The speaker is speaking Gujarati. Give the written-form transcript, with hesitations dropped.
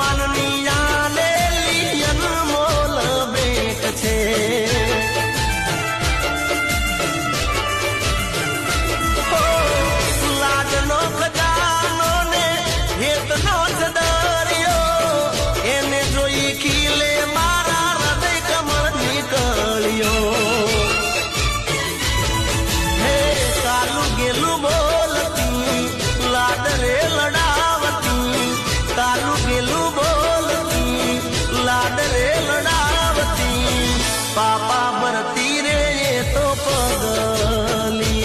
ભગવાનની આલેલી અનમોલ ભેટ છે લાડનો ખજાનો ને હેતનો દરિયો એને જોઈ ખીલે મારા હૃદય કમળ નીકળ્યો હે કાલું ગેલું બોલતી લાડ રે લડાવતી કાલું ગેલું બોલતી લાડ રે લડાવતી પાપા ભરતી રે તો પગલી